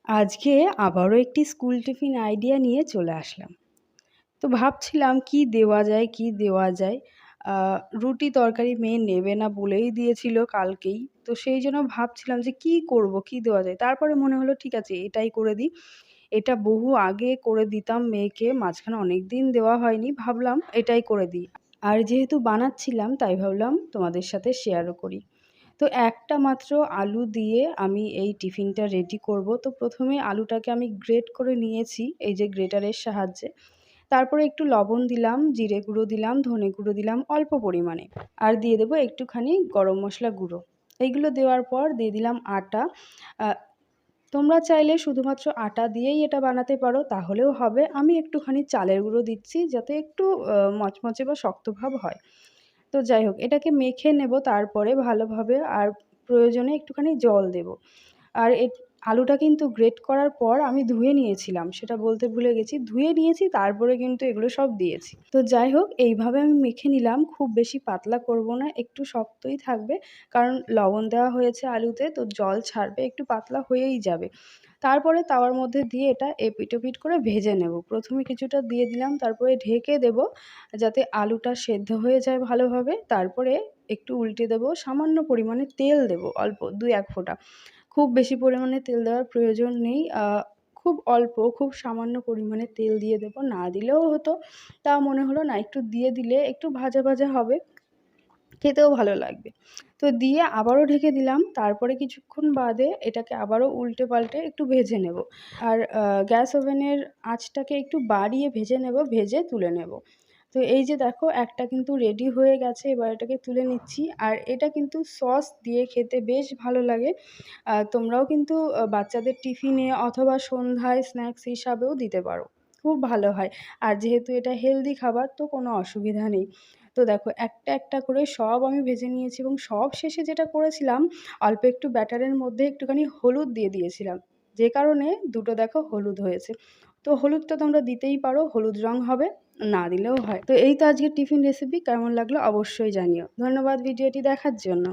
আজকে আবারও একটি স্কুল টিফিন আইডিয়া নিয়ে চলে আসলাম। তো ভাবছিলাম কি দেওয়া যায়, কি দেওয়া যায়? আ রুটি তরকারি মেয়ে নেবে না বলেই দিয়েছিল কালকেই। তো সেই জন্য ভাবছিলাম যে কি করব, কি দেওয়া যায়? তারপরে মনে হলো ঠিক আছে এটাই করে দিই। এটা বহু আগে করে দিতাম মেয়েকে, মাঝখানে অনেকদিন দেওয়া হয়নি। ভাবলাম এটাই করে দিই। আর যেহেতু বানাচ্ছিলাম তাই ভাবলাম তোমাদের সাথে শেয়ারও করি। তো একটা মাত্র আলু দিয়ে আমি এই টিফিনটা রেডি করব। তো প্রথমে আলুটাকে আমি গ্রেট করে নিয়েছি এই যে গ্রেটারের সাহায্যে। তারপরে একটু লবণ দিলাম, জিরে গুঁড়ো দিলাম, ধনে গুঁড়ো দিলাম অল্প পরিমাণে। আর দিয়ে দেবো একটুখানি গরম মসলা গুঁড়ো। এইগুলো দেওয়ার পর দিয়ে দিলাম আটা। আ তোমরা চাইলে শুধুমাত্র আটা দিয়েই এটা বানাতে পারো, তাহলেও হবে। আমি একটুখানি চালের গুঁড়ো দিচ্ছি যাতে একটু মচমচে বা শক্ত ভাব হয়। তো যাই হোক এটাকে মেখে নেব তারপরে ভালোভাবে, আর প্রয়োজনে একটুখানি জল দেব। আর আলুটা কিন্তু গ্রেট করার পর আমি ধুয়ে নিয়েছিলাম, সেটা বলতে ভুলে গেছি। ধুয়ে নিয়েছি তারপরে কিন্তু এগুলো সব দিয়েছি। তো যাই হোক এইভাবে আমি মেখে নিলাম। খুব বেশি পাতলা করব না, একটু শক্তই থাকবে। কারণ লবণ দেওয়া হয়েছে আলুতে, তো জল ছাড়বে, একটু পাতলা হয়েই যাবে। তারপরে তাওয়ার মধ্যে দিয়ে এটা এপিঠ-ওপিঠ করে ভেজে নেব। প্রথমে কিছুটা দিয়ে দিলাম, তারপরে ঢেকে দেব যাতে আলুটা সেদ্ধ হয়ে যায় ভালোভাবে। তারপরে একটু উল্টে দেব, সামান্য পরিমাণে তেল দেব, অল্প ২-১ ফোঁটা। খুব বেশি পরিমাণে তেল দেওয়ার প্রয়োজন নেই। খুব অল্প, খুব সামান্য পরিমাণে তেল দিয়ে দেব। না দিলেও হতো। তা মনে হলো না একটু দিয়ে দিলে একটু ভাজা, ভাজা হবে। খেতেও ভালো লাগবে। তো দিয়ে আবারও ঢেকে দিলাম। তারপরে কিছুক্ষণ বাদে এটাকে আবারও উল্টে-পাল্টে একটু ভেজে নেব। আর গ্যাস ওভেনের আঁচটাকে একটু বাড়িয়ে ভেজে নেব, ভেজে তুলে নেব। তো এই যে দেখো একটা কিন্তু রেডি হয়ে গেছে। এবার এটাকে তুলে নিচ্ছি। আর এটা কিন্তু সস দিয়ে খেতে বেশ ভালো লাগে। তোমরাও কিন্তু বাচ্চাদের টিফিনে অথবা সন্ধ্যায় স্ন্যাক্স হিসাবেও দিতে পারো। খুব ভালো হয়। আর যেহেতু এটা হেলদি খাবার তো কোনো অসুবিধা নেই। তো দেখো একটা, একটা করে সব আমি ভেজে নিয়েছি এবং সব শেষে যেটা করেছিলাম, অল্প একটু ব্যাটারের মধ্যে একটুখানি হলুদ দিয়ে দিয়েছিলাম। যে কারণে দুটো দেখো হলুদ হয়েছে। তো হলুদটা তোমরা দিতেই পারো, হলুদ রং হবে, না দিলেও হয়। তো এই তো আজকের টিফিন রেসিপি। কেমন লাগলো অবশ্যই জানিও। ধন্যবাদ ভিডিওটি দেখার জন্য।